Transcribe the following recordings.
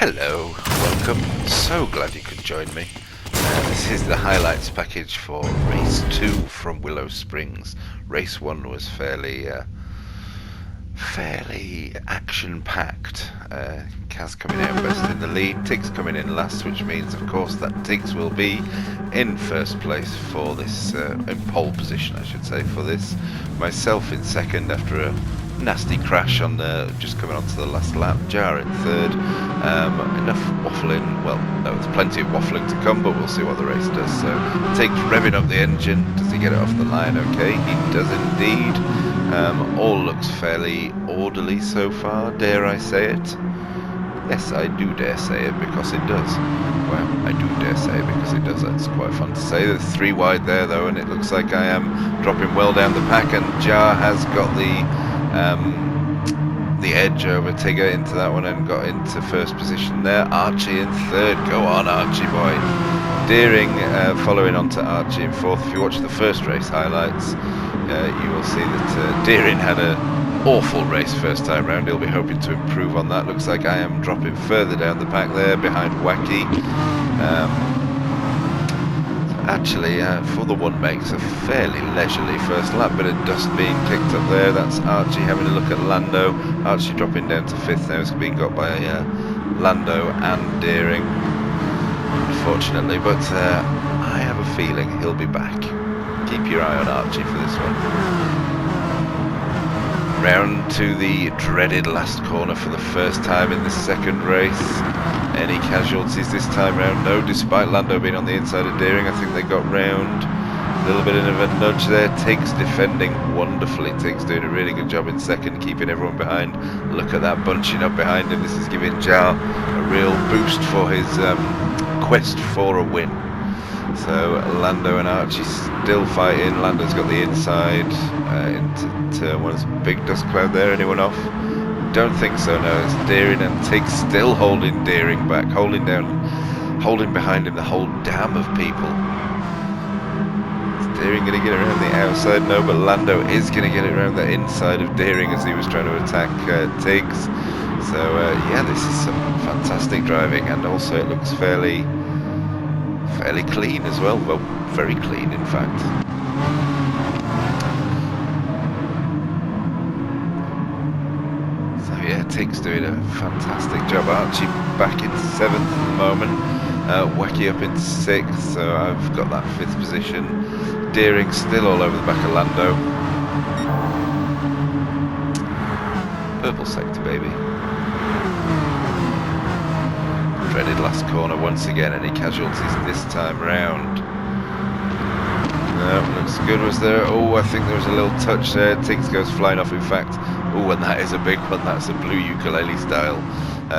Hello, welcome. So glad you could join me. This is the highlights package for race 2 from Willow Springs. Race 1 was fairly action-packed. Kaz coming out best in the lead, Tiggs coming in last, which means of course that Tiggs will be in first place for this, in pole position I should say, for this. Myself in second after a nasty crash on the, just coming onto the last lap. Jar in third. Enough waffling, well no, there's plenty of waffling to come, but we'll see what the race does. So Tiggs revving up the engine. Does he get it off the line? Okay, he does indeed. All looks fairly orderly so far, dare I say it? Yes, I do dare say it, because it does. Well, I do dare say it because it does. That's quite fun to say. There's 3 wide there though, and it looks like I am dropping well down the pack, and Jar has got the edge over Tigger into that one and got into first position there. Archie in third. Go on, Archie boy. Deering following on to Archie in fourth. If you watch the first race highlights, you will see that Deering had an awful race first time round. He'll be hoping to improve on that. Looks like I am dropping further down the pack there behind Wacky. Actually, for the one makes a fairly leisurely first lap, bit of dust being kicked up there. That's Archie having a look at Lando. Archie dropping down to 5th now. It's being got by Lando and Deering, unfortunately, but I have a feeling he'll be back. Keep your eye on Archie for this one. Round to the dreaded last corner for the first time in the second race. Any casualties this time round? No, despite Lando being on the inside of Deering. I think they got round. A little bit of a nudge there. Tiggs defending wonderfully. Tiggs doing a really good job in second, keeping everyone behind. Look at that bunching up behind him. This is giving Jar a real boost for his quest for a win. So Lando and Archie still fighting. Lando's got the inside into turn one. There's a big dust cloud there. Anyone off? Don't think so, no. It's Deering and Tiggs still holding Deering back, holding behind him the whole dam of people. Is Deering going to get around the outside? No, but Lando is going to get it around the inside of Deering as he was trying to attack Tiggs. So yeah, this is some fantastic driving, and also it looks fairly clean as well. Well, very clean in fact. Yeah, Tiggs doing a fantastic job. Archie back in 7th at the moment. Wacky up in 6th, so I've got that 5th position. Deering still all over the back of Lando. Purple sector, baby. Dreaded last corner once again. Any casualties this time round? No, looks good. Was there? Oh, I think there was a little touch there. Tiggs goes flying off, in fact. Oh, and that is a big one. That's a blue ukulele style.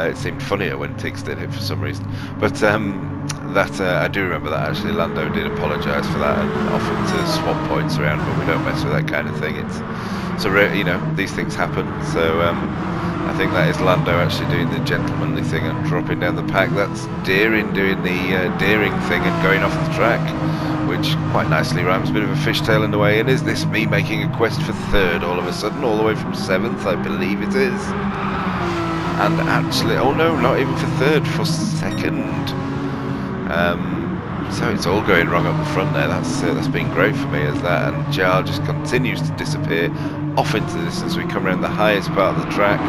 It seemed funnier when Tiggs did it for some reason. But that I do remember that actually. Lando did apologise for that and offered to swap points around, but we don't mess with that kind of thing. It's a you know, these things happen. So I think that is Lando actually doing the gentlemanly thing and dropping down the pack. That's Deering doing the Deering thing and going off the track, which quite nicely rhymes. A bit of a fishtail in the way. And is this me making a quest for 3rd all of a sudden, all the way from 7th? I believe it is. And actually, oh no, not even for 3rd, for 2nd. So it's all going wrong up the front there. That's been great for me, as that, and Jar just continues to disappear off into the distance. We come around the highest part of the track.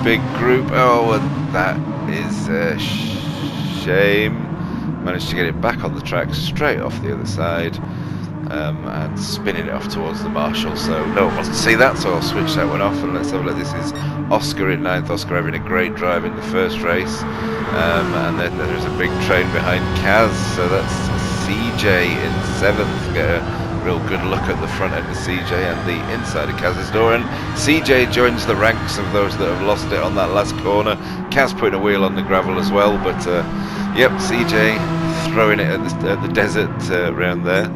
Big group. Oh, and that is a shame. Managed to get it back on the track straight off the other side, and spinning it off towards the marshal, so no one wants to see that, so I'll switch that one off and let's have a look. This is Oscar in 9th. Oscar having a great drive in the first race, and then there's a big train behind Kaz, so that's CJ in 7th. Get a real good look at the front end of CJ and the inside of Kaz's door, and CJ joins the ranks of those that have lost it on that last corner. Kaz putting a wheel on the gravel as well, but yep, CJ throwing it at the desert around there.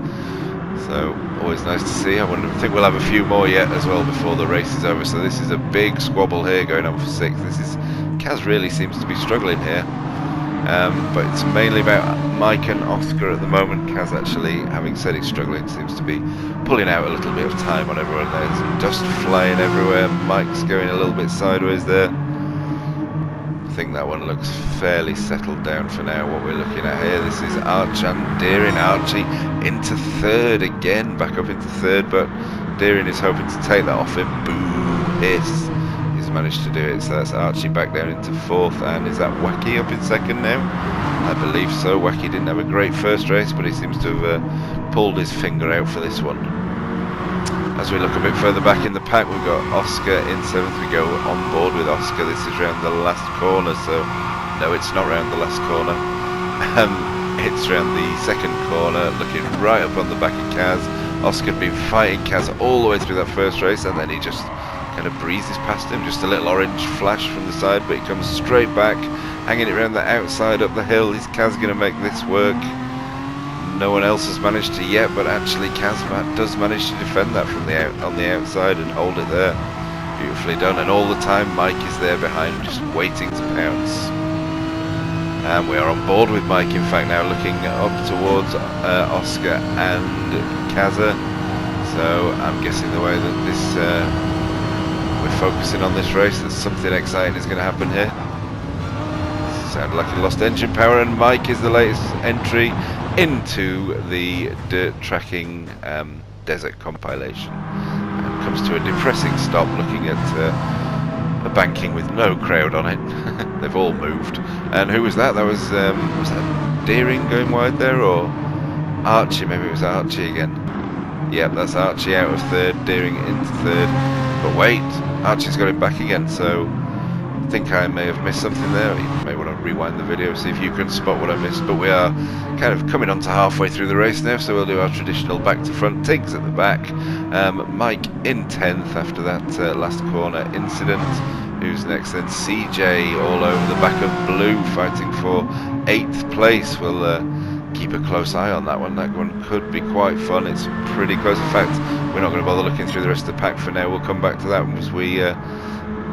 So always nice to see. I think we'll have a few more yet as well before the race is over. So this is a big squabble here going on for 6th. Kaz really seems to be struggling here, but it's mainly about Mike and Oscar at the moment. Kaz actually, having said he's struggling, seems to be pulling out a little bit of time on everyone. There's dust flying everywhere. Mike's going a little bit sideways there. think that one looks fairly settled down for now. What we're looking at here, this is Arch and Deering. Archie into third again, back up into third, but Deering is hoping to take that off him. Boom, hiss. He's managed to do it, so that's Archie back down into fourth, and is that Wacky up in second now? I believe so. Wacky didn't have a great first race, but he seems to have pulled his finger out for this one. As we look a bit further back in the pack, we've got Oscar in seventh. We go on board with Oscar. This is round the last corner, so no, it's not round the last corner. It's round the second corner, looking right up on the back of Kaz. Oscar had been fighting Kaz all the way through that first race, and then he just kind of breezes past him. Just a little orange flash from the side, but he comes straight back, hanging it around the outside up the hill. Is Kaz going to make this work? No one else has managed to yet, but actually Kaz does manage to defend that from on the outside and hold it there. Beautifully done, and all the time Mike is there behind, just waiting to pounce. And we are on board with Mike, in fact, now looking up towards Oscar and Kaza. So I'm guessing the way that this we're focusing on this race, that something exciting is going to happen here. Sounded like he lost engine power, and Mike is the latest entry into the dirt tracking desert compilation, and comes to a depressing stop, looking at a banking with no crowd on it. They've all moved. And who was that? That was that Deering going wide there, or Archie? Maybe it was Archie again. Yep, that's Archie out of third, Deering into third. But wait, Archie's got him back again, so I think I may have missed something there. You may want to rewind the video, see if you can spot what I missed. But we are kind of coming on to halfway through the race now, so we'll do our traditional back to front. Tiggs at the back, Mike in 10th after that last corner incident. Who's next then? CJ all over the back of Blue, fighting for 8th place. We'll keep a close eye on that one. That one could be quite fun. It's pretty close. In fact, we're not going to bother looking through the rest of the pack for now. We'll come back to that as we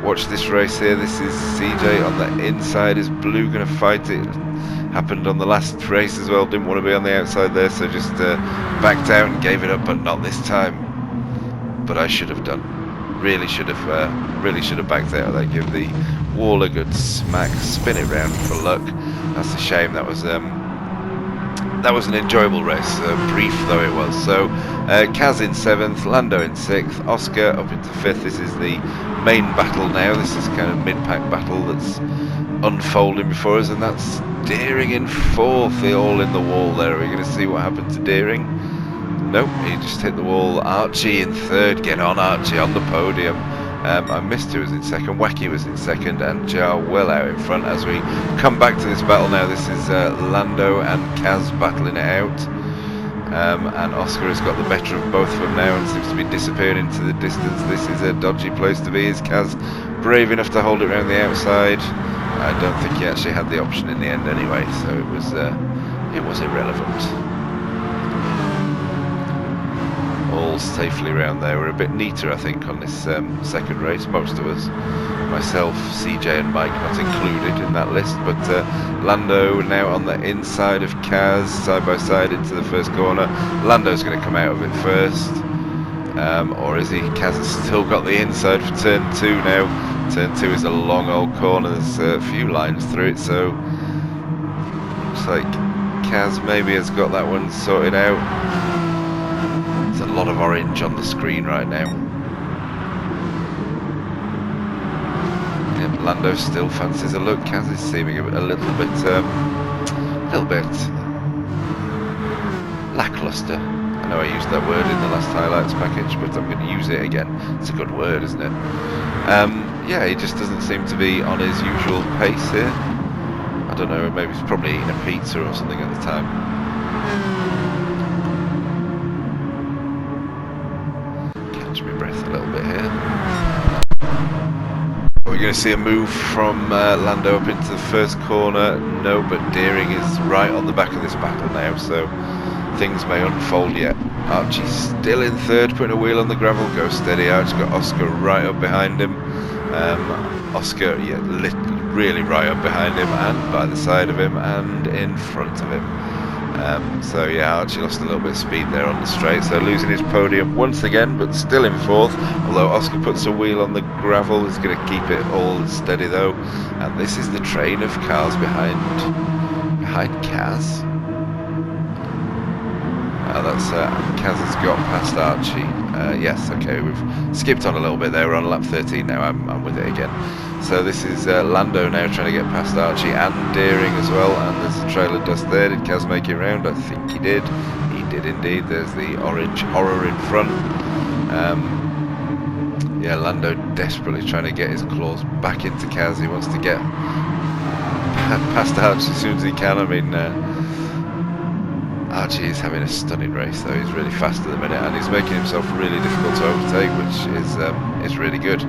watch this race here. This is CJ on the inside. Is Blue going to fight it? Happened on the last race as well. Didn't want to be on the outside there, so just backed out and gave it up, but not this time. But I should have done. Really should have backed out. They give the wall a good smack, spin it round for luck. That's a shame. That was an enjoyable race, brief though it was. So Kaz in 7th, Lando in 6th, Oscar up into 5th. This is the main battle now. This is kind of mid-pack battle that's unfolding before us, and that's Deering in 4th. They're all in the wall there. Are we going to see what happened to Deering? Nope, he just hit the wall. Archie in 3rd. Get on, Archie, on the podium. I missed who was in 2nd. Wacky was in 2nd, and Jar well out in front. As we come back to this battle now, this is Lando and Kaz battling it out, and Oscar has got the better of both of them now and seems to be disappearing into the distance. This is a dodgy place to be. Is Kaz brave enough to hold it around the outside? I don't think he actually had the option in the end anyway, so it was irrelevant. All safely around there. We're a bit neater, I think, on this second race. Most of us, myself, CJ and Mike not included in that list, but Lando now on the inside of Kaz, side by side into the first corner. Lando's going to come out of it first, or is he? Kaz has still got the inside for turn 2 now. Turn 2 is a long old corner. There's a few lines through it, so looks like Kaz maybe has got that one sorted out. A lot of orange on the screen right now. Yep, Lando still fancies a look. Kaz is seeming a little bit lackluster. I know I used that word in the last highlights package, but I'm going to use it again. It's a good word, isn't it? Yeah, he just doesn't seem to be on his usual pace here. I don't know, maybe he's probably eating a pizza or something at the time. My breath a little bit here. We're going to see a move from Lando up into the first corner. No, but Deering is right on the back of this battle now, so things may unfold yet. Archie's still in 3rd, putting a wheel on the gravel. Go steady, Archie. Got Oscar right up behind him. Oscar, yeah, really right up behind him, and by the side of him, and in front of him. So yeah, Archie lost a little bit of speed there on the straight, so losing his podium once again, but still in fourth. Although Oscar puts a wheel on the gravel, he's going to keep it all steady though. And this is the train of cars behind Kaz. That's Kaz has got past Archie. Yes, okay, we've skipped on a little bit there. We're on lap 13 now. I'm with it again. So this is Lando now trying to get past Archie and Deering as well. And there's a trail of dust there. Did Kaz make it round? I think he did. He did indeed. There's the orange horror in front. Yeah, Lando desperately trying to get his claws back into Kaz. He wants to get past Archie as soon as he can. I mean, Archie is having a stunning race though. He's really fast at the minute and he's making himself really difficult to overtake, which is really good.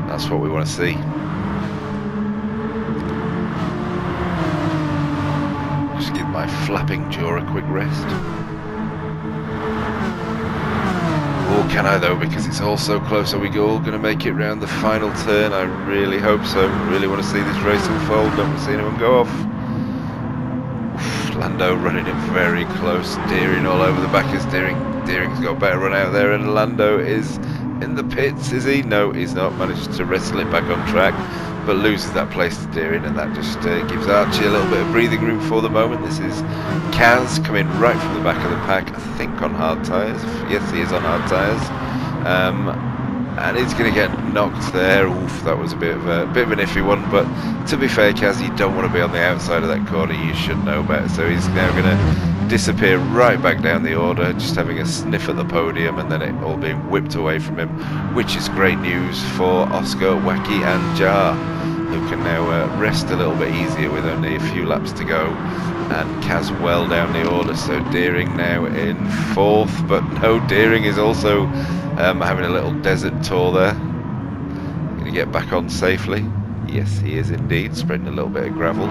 That's what we want to see. Just give my flapping jaw a quick rest. Or can I though, because it's all so close. Are we all going to make it round the final turn? I really hope so. Really want to see this race unfold. Don't want to see anyone go off. Lando running it very close. Deering all over the back as Deering's got a better run out there, and Lando is in the pits, is he? No, he's not. Managed to wrestle it back on track, but loses that place to Deering, and that just gives Archie a little bit of breathing room for the moment. This is Kaz coming right from the back of the pack, I think on hard tyres. Yes, he is on hard tyres. And he's going to get knocked there. Oof, that was a bit of an iffy one. But to be fair, Kaz, you don't want to be on the outside of that corner. You should know better. So he's now going to disappear right back down the order, just having a sniff at the podium, and then it all being whipped away from him, which is great news for Oscar, Wacky, and Jar, who can now rest a little bit easier with only a few laps to go. And Kaz well down the order. So Deering now in fourth, but no, Deering is also having a little desert tour there. Going to get back on safely. Yes, he is indeed, spreading a little bit of gravel.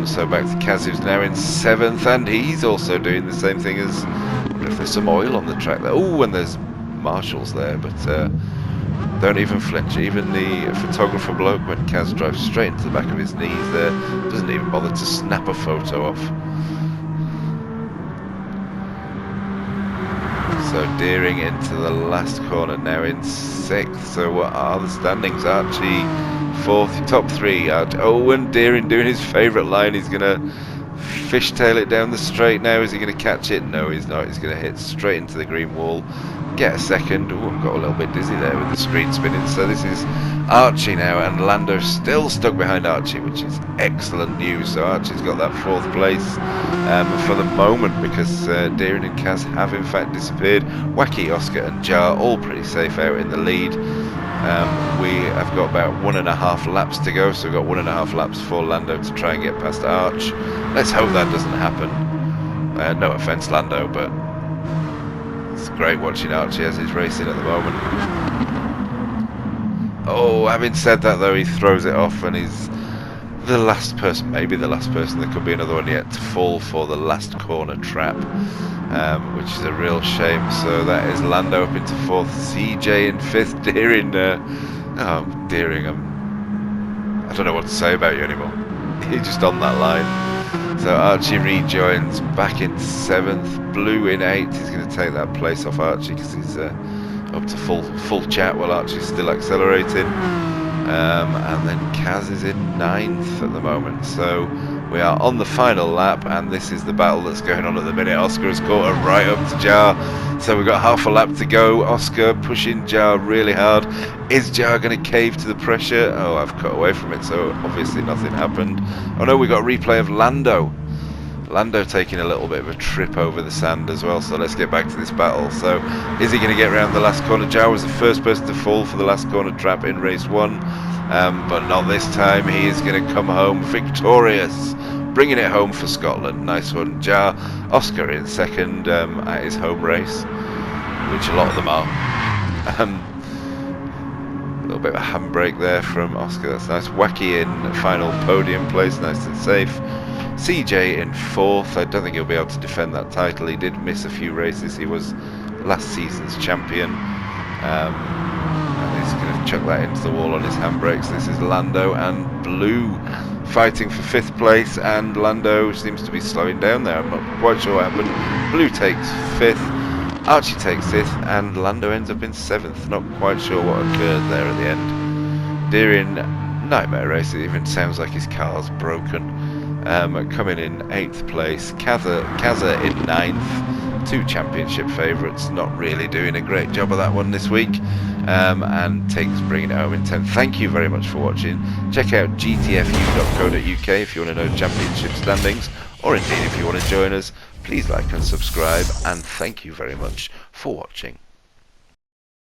So back to Kaz, who's now in seventh, and he's also doing the same thing as, I wonder if there's some oil on the track there. Oh, and there's marshals there, but don't even flinch. Even the photographer bloke, when Kaz drives straight into the back of his knees there, doesn't even bother to snap a photo off. So Deering into the last corner now in sixth. So what are the standings? Archie fourth, top three. Oh, and Deering doing his favourite line. He's going to fishtail it down the straight now. Is he going to catch it? No, he's not. He's going to hit straight into the green wall. Get a second. Oh, got a little bit dizzy there with the screen spinning. So this is Archie now, and Lando still stuck behind Archie, which is excellent news. So Archie's got that fourth place for the moment, because Deering and Kaz have in fact disappeared. Wacky, Oscar, and Jar all pretty safe out in the lead. We have got about 1.5 laps to go, so we've got 1.5 laps for Lando to try and get past Arch. Let's hope that doesn't happen. No offence, Lando, but it's great watching Archie as he's racing at the moment. Oh, having said that though, he throws it off, and he's the last person, maybe the last person, there could be another one yet, to fall for the last corner trap, which is a real shame. So that is Lando up into fourth, CJ in fifth, Deering, Deering, I don't know what to say about you anymore. You're just on that line. So Archie rejoins back in seventh, Blue in eighth. He's going to take that place off Archie because he's up to full chat while Archie's still accelerating. And then Kaz is in ninth at the moment. So we are on the final lap, and this is the battle that's going on at the minute. Oscar has caught her right up to Jar. So we've got half a lap to go. Oscar pushing Jar really hard. Is Jar going to cave to the pressure? Oh, I've cut away from it, so obviously nothing happened. Oh no, we got a replay of Lando. Lando taking a little bit of a trip over the sand as well, so let's get back to this battle. So, is he going to get around the last corner? Jar was the first person to fall for the last corner trap in race 1, but not this time. He is going to come home victorious, bringing it home for Scotland. Nice one, Jar. Oscar in second at his home race, which a lot of them are. A little bit of a handbrake there from Oscar, that's nice. Wacky in final podium place, nice and safe. CJ in fourth. I don't think he'll be able to defend that title. He did miss a few races. He was last season's champion. And he's going to chuck that into the wall on his handbrakes. This is Lando and Blue fighting for 5th place, and Lando seems to be slowing down there. I'm not quite sure what happened. Blue takes 5th, Archie takes 5th, and Lando ends up in 7th. Not quite sure what occurred there at the end. During Nightmare Race, it even sounds like his car's broken. Coming in 8th place, Kaza in 9th. 2 championship favourites, not really doing a great job of that one this week. And Tiggs bringing it home in 10th. Thank you very much for watching. Check out gtfu.co.uk if you want to know championship standings, or indeed if you want to join us. Please like and subscribe, and thank you very much for watching.